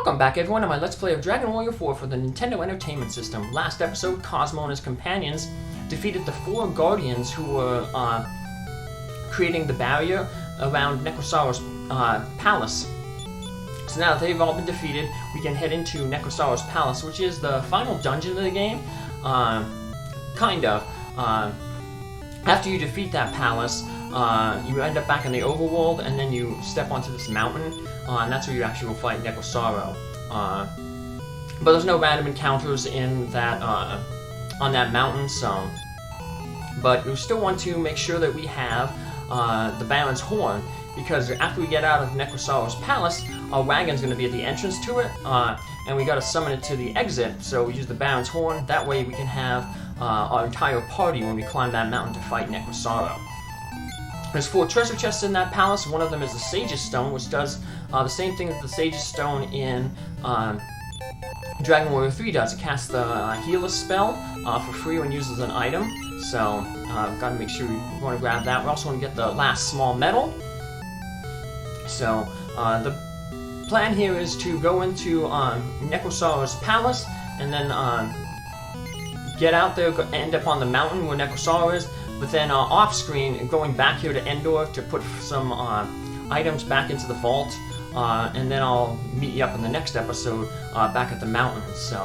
Welcome back everyone to my Let's Play of Dragon Warrior 4 for the Nintendo Entertainment System. Last episode, Cosmo and his companions defeated the 4 Guardians who were creating the barrier around Necrosaro's palace. So now that they've all been defeated, we can head into Necrosaro's palace, which is the final dungeon of the game. Kind of. After you defeat that palace, you end up back in the overworld, and then you step onto this mountain, and that's where you actually will fight Necrosaro. But there's no random encounters in that on that mountain, so. But we still want to make sure that we have the Baron's Horn, because after we get out of Necrosaro's palace, our wagon's going to be at the entrance to it, and we got to summon it to the exit. So we use the Baron's Horn. That way we can have our entire party when we climb that mountain to fight Necrosaro. There's 4 treasure chests in that palace. One of them is the Sage's Stone, which does the same thing that the Sage's Stone in Dragon Warrior 3 does. It casts the Healer spell for free when used as an item. So, gotta make sure we want to grab that. We also want to get the last small medal. So, the plan here is to go into Necrosaro's palace and then get out there, end up on the mountain where Necrosaro is. But then off-screen, going back here to Endor to put some items back into the vault, and then I'll meet you up in the next episode back at the mountain. So,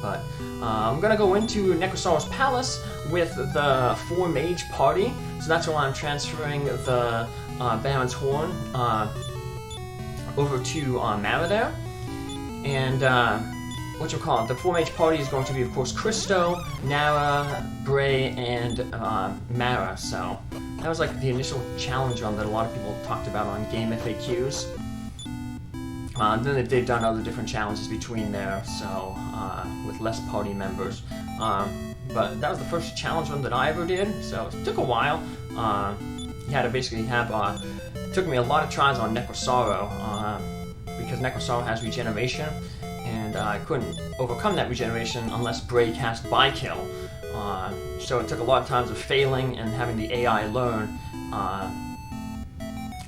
but I'm gonna go into Necrosaro's palace with the 4 mage party. So that's why I'm transferring the Baron's Horn over to Mara there, and. The 4 mage party is going to be, of course, Christo, Nara, Bray, and Mara. So that was like the initial challenge run that a lot of people talked about on game FAQs. Then they've done other different challenges between there, so with less party members. But that was the first challenge run that I ever did, so it took a while. You had to basically have. It took me a lot of tries on Necrosaro because Necrosaro has regeneration. And I couldn't overcome that regeneration unless Bray cast By-Kill. So it took a lot of times of failing and having the AI learn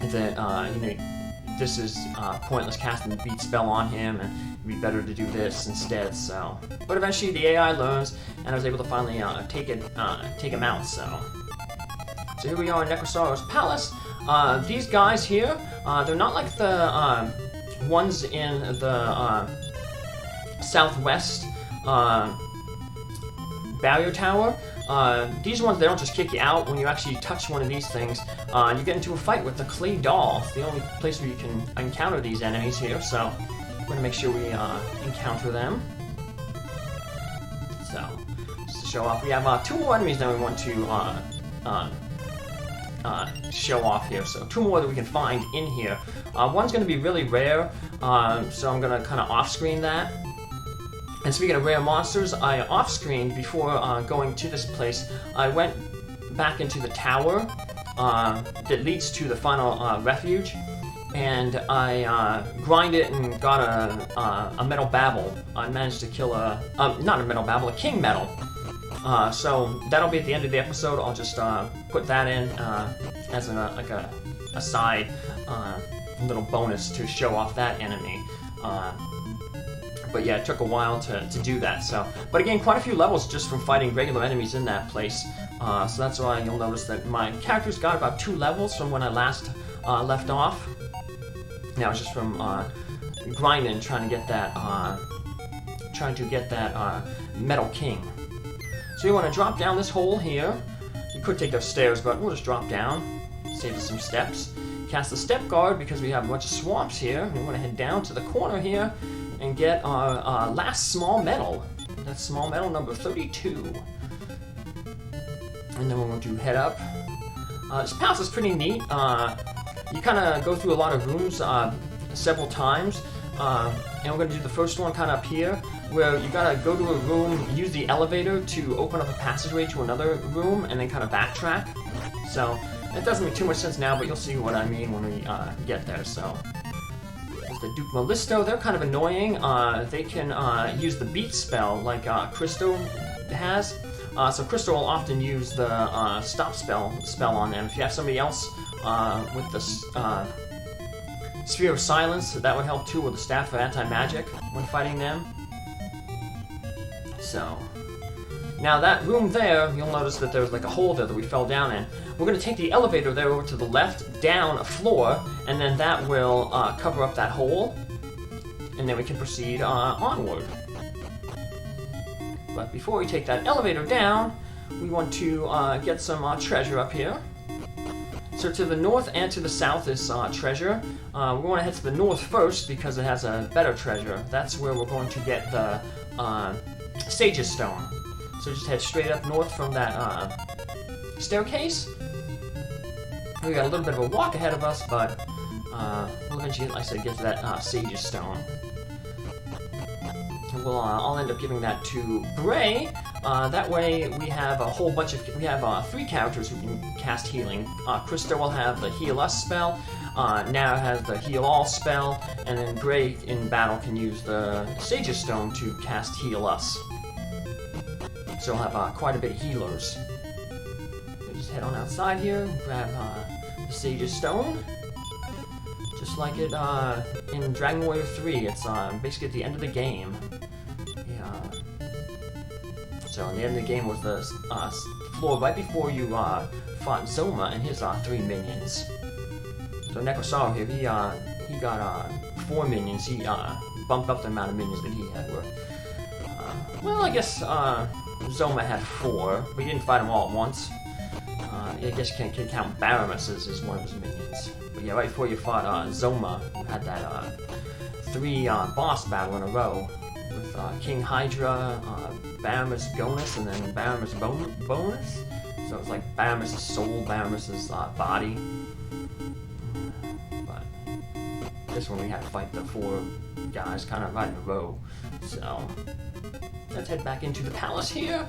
that this is pointless casting the beat spell on him, and it'd be better to do this instead. So, but eventually the AI learns, and I was able to finally take him out. So here we are in Necrosaro's palace. These guys here, they're not like the ones in the southwest barrier tower. These ones, they don't just kick you out. When you actually touch one of these things, you get into a fight with the clay doll. It's the only place where you can encounter these enemies here, so we're going to make sure we encounter them. So, just to show off, we have 2 more enemies that we want to show off here. So 2 more that we can find in here. One's going to be really rare, so I'm going to kind of off-screen that. And speaking of rare monsters, I off-screened before going to this place. I went back into the tower that leads to the final refuge, and I grinded and got a metal babble. I managed to kill not a metal babble, a king metal. So that'll be at the end of the episode. I'll just put that in as a side little bonus to show off that enemy. But yeah, it took a while to do that. So, but again, quite a few levels just from fighting regular enemies in that place. So that's why you'll notice that my character's got about 2 levels from when I last left off. Now it's just from grinding, trying to get that Metal King. So you want to drop down this hole here. You could take those stairs, but we'll just drop down, save us some steps. Cast the Step Guard because we have a bunch of swamps here. We want to head down to the corner here and get our last small medal. That's small medal number 32. And then we're going to head up. This palace is pretty neat. You kind of go through a lot of rooms several times. And we're going to do the first one kind of up here, where you gotta go to a room, use the elevator to open up a passageway to another room, and then kind of backtrack. So, it doesn't make too much sense now, but you'll see what I mean when we get there. So, there's the Duke Mellisto. They're kind of annoying. They can use the beat spell like Christo has. So Christo will often use the stop spell on them. If you have somebody else with the Sphere of Silence, that would help too, with the Staff of Anti-Magic when fighting them. So, now that room there, you'll notice that there's like a hole there that we fell down in. We're going to take the elevator there over to the left, down a floor, and then that will cover up that hole, and then we can proceed onward. But before we take that elevator down, we want to get some treasure up here. So to the north and to the south is treasure. We want to head to the north first because it has a better treasure. That's where we're going to get the Sage's Stone. So just head straight up north from that staircase. We got a little bit of a walk ahead of us, but we'll eventually, like I said, get to that Sage's Stone. And I'll end up giving that to Bray. That way we have a whole bunch of, we have 3 characters who can cast healing. Krista will have the Heal Us spell, Nara has the Heal All spell, and then Bray in battle can use the Sage's Stone to cast Heal Us. So we'll have quite a bit of healers. So just head on outside here, grab the Sage's Stone. Just like it in Dragon Warrior 3, it's basically at the end of the game. So in the end of the game was the floor right before you fought Zoma and his 3 minions. So Necrosaro here, he got 4 minions. He bumped up the amount of minions that he had. Well, I guess Zoma had 4, but he didn't fight them all at once. I guess you can't count Baramus as one of his minions. But yeah, right before you fought Zoma, you had that 3 boss battle in a row with King Hydra, Baramus Gonus, and then Baramus Bonus. So it's like Baramus' soul, Baramus' body. But this one we had to fight the 4 guys kind of right in a row. So let's head back into the palace here,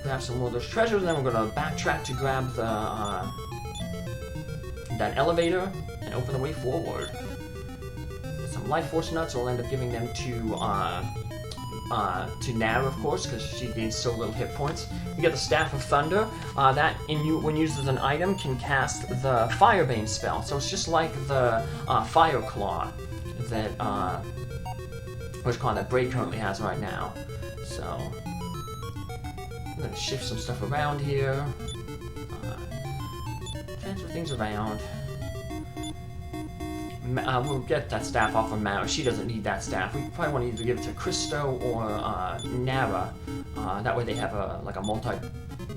grab some more of those treasures, and then we're going to backtrack to grab the that elevator and open the way forward. Some life force nuts, we'll end up giving them to Nara, of course, because she gains so little hit points. We get the Staff of Thunder. That, when used as an item, can cast the Firebane spell. So it's just like the Fire Claw that that Bray currently has right now. So I'm going to shift some stuff around here. Transfer things around. We'll get that staff off of Mara. She doesn't need that staff. We probably want to either give it to Christo or Nara. That way they have a multi.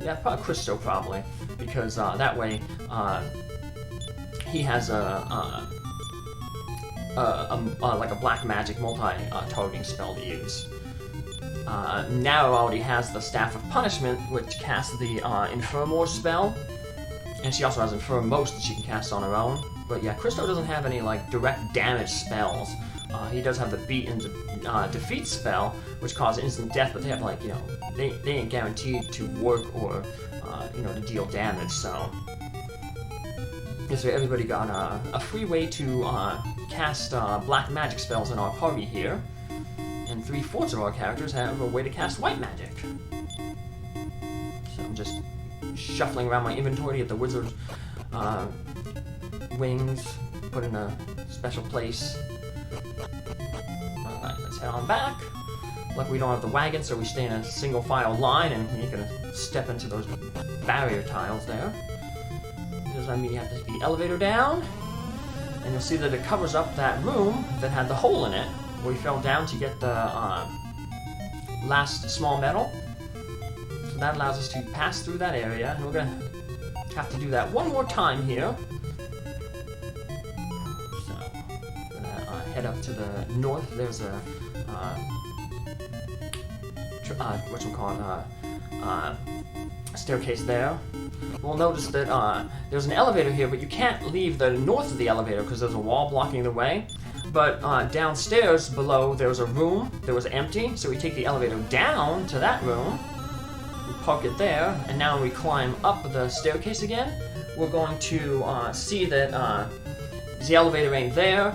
Yeah, probably Christo probably, because that way he has like a black magic multi-targeting spell to use. Nara already has the Staff of Punishment, which casts the Infirmore spell, and she also has Infirm Most that she can cast on her own. But yeah, Christo doesn't have any direct damage spells. He does have the Beat and Defeat spell, which causes instant death, but they have they ain't guaranteed to work or to deal damage. So this way, everybody got a free way to cast black magic spells in our party here, and 3/4 of our characters have a way to cast white magic. So I'm just shuffling around my inventory to get the wizard's wings put in a special place. Alright, let's head on back. Luckily we don't have the wagon, so we stay in a single file line, and you're gonna step into those barrier tiles there. Does that mean you have to take the elevator down? And you'll see that it covers up that room that had the hole in it, where we fell down to get the last small medal. So that allows us to pass through that area, and we're gonna have to do that one more time here. Head up to the north. There's a staircase there. We'll notice that there's an elevator here, but you can't leave the north of the elevator because there's a wall blocking the way. But downstairs below there was a room that was empty, so we take the elevator down to that room, we park it there, and now when we climb up the staircase again, we're going to see that the elevator ain't there.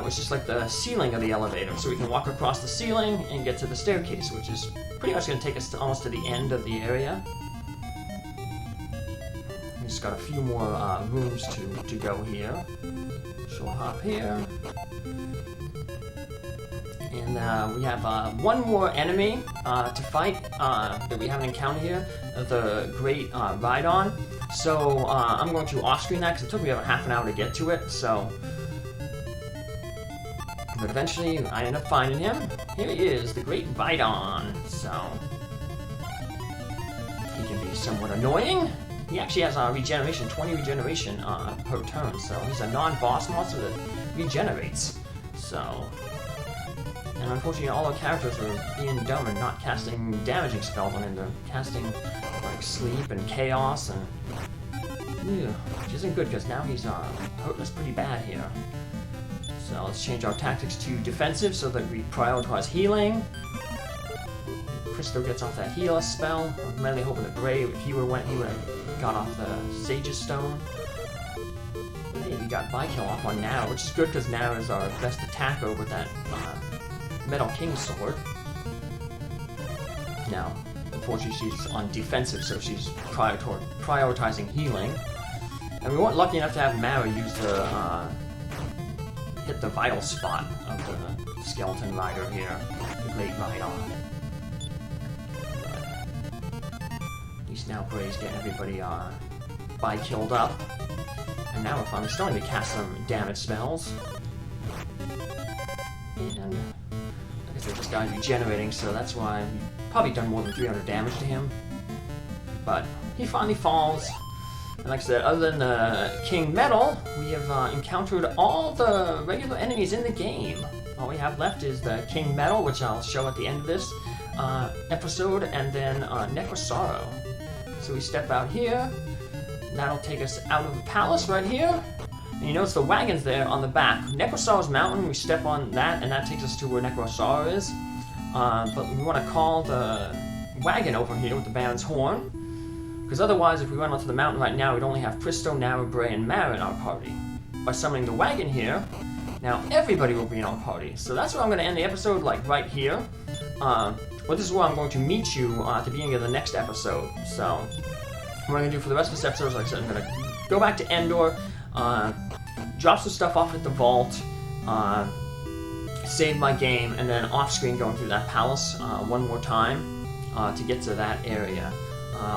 It's just like the ceiling of the elevator, so we can walk across the ceiling and get to the staircase, which is pretty much going to take us almost to the end of the area. We just got a few more rooms to go here. Short hop here. And we have one more enemy to fight that we haven't encountered here, the Great Rhydon. So I'm going to off-screen that because it took me about half an hour to get to it, so... But eventually I end up finding him. Here he is, the Great Rhydon. So... he can be somewhat annoying. He actually has regeneration, 20 regeneration per turn, so he's a non-boss monster that regenerates. So... And unfortunately, all our characters are being dumb and not casting damaging spells on him. They're casting, like, sleep and chaos and... Ew, which isn't good, because now he's hurting us pretty bad here. So let's change our tactics to defensive so that we prioritize healing. Cristo gets off that heal us spell. I'm mainly hoping that Bray, if he would have got off the Sage's Stone. Hey, we got By-Kill off on Nara, which is good, because Nara is our best attacker with that... Metal King Sword. Now, unfortunately, she's on defensive, so she's prioritizing healing. And we weren't lucky enough to have Mara use the hit the vital spot of the Skeleton Rider here, the Great Rhydon. But at least now Bray's getting everybody by-killed up, and now we're finally starting to cast some damage spells. And this guy's regenerating, so that's why we've probably done more than 300 damage to him. But he finally falls. And like I said, other than the King Metal, we have encountered all the regular enemies in the game. All we have left is the King Metal, which I'll show at the end of this episode, and then Necrosaro. So we step out here. That'll take us out of the palace right here. And you notice the wagon's there on the back. Necrosaro's mountain, we step on that, and that takes us to where Necrosaro is. But we want to call the wagon over here with the Baron's horn. Because otherwise, if we went onto the mountain right now, we'd only have Cristo, Nara, Bray, and Mara in our party. By summoning the wagon here, now everybody will be in our party. So that's where I'm going to end the episode, like right here. But this is where I'm going to meet you at the beginning of the next episode. So what I'm going to do for the rest of this episode is, like I said, I'm going to go back to Endor, drop some stuff off at the vault, save my game, and then off-screen going through that palace one more time to get to that area.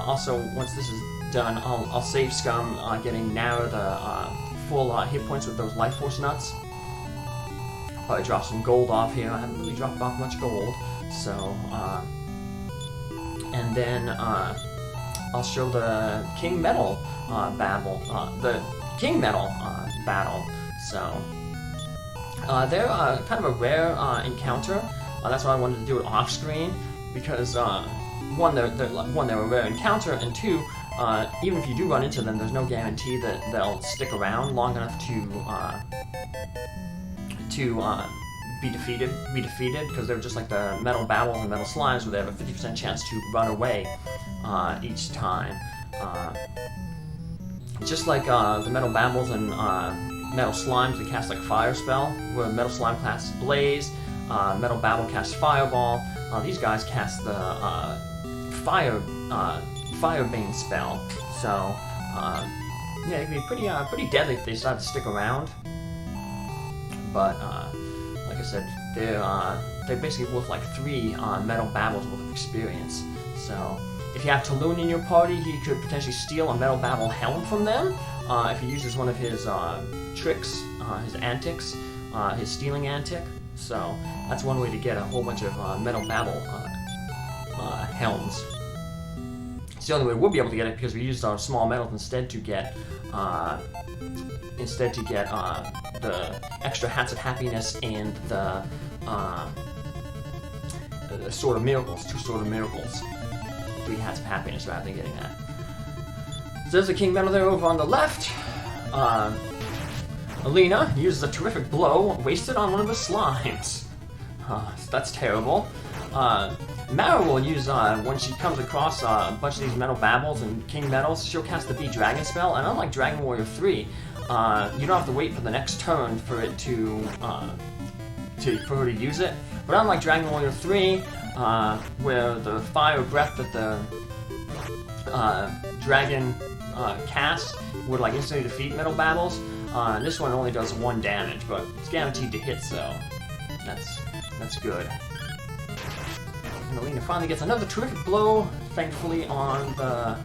Also, once this is done, I'll save Scum getting Nara the full hit points with those Life Force nuts. Probably drop some gold off here. I haven't really dropped off much gold, so and then I'll show the King Metal the King Metal battle. So they're kind of a rare encounter. That's why I wanted to do it off screen, because one, they're a rare encounter, and two, even if you do run into them, there's no guarantee that they'll stick around long enough to be defeated, because they're just like the metal battles and metal slimes, where they have a 50% chance to run away each time. Just like the metal babbles and metal slimes, they cast like fire spell, where metal slime casts blaze, metal babble casts fireball. These guys cast the firebane spell. So yeah, it can be pretty deadly if they decide to stick around. But like I said, they're basically worth like 3 metal babbles worth of experience. So if you have Talon in your party, he could potentially steal a Metal Babble helm from them if he uses one of his tricks, his antics, his stealing antic. So that's one way to get a whole bunch of Metal Babble helms. It's the only way we'll be able to get it, because we used our small metals instead to get the extra hats of happiness and the Sword of Miracles, 2 Sword of Miracles. 3 hats of happiness rather than getting that. So there's a King Metal there over on the left. Alina uses a terrific blow wasted on one of the slimes. So that's terrible. Mara will use, when she comes across a bunch of these metal babbles and King Metals, she'll cast the Be Dragon spell, and unlike Dragon Warrior 3, you don't have to wait for the next turn for it for her to use it. But unlike Dragon Warrior 3, where the fire breath that the dragon casts would like instantly defeat metal babbles, This one only does 1 damage, but it's guaranteed to hit, so that's good. And Alina finally gets another terrific blow, thankfully, on the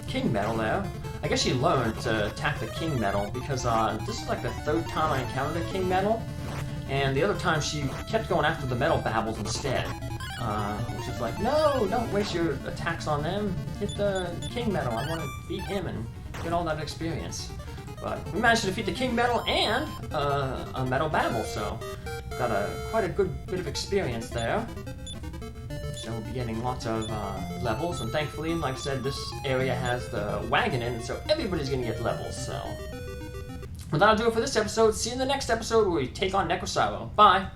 King Metal there. I guess she learned to attack the King Metal because this is like the 3rd time I encountered a King Metal, and the other time she kept going after the Metal Babbles instead. Which is like, no, don't waste your attacks on them. Hit the King Metal. I want to beat him and get all that experience. But we managed to defeat the King Metal and a Metal Babble, so got quite a good bit of experience there. So we'll be getting lots of levels, and thankfully, like I said, this area has the wagon in it, so everybody's going to get levels, so. Well, that'll do it for this episode. See you in the next episode where we take on Necrosaro. Bye!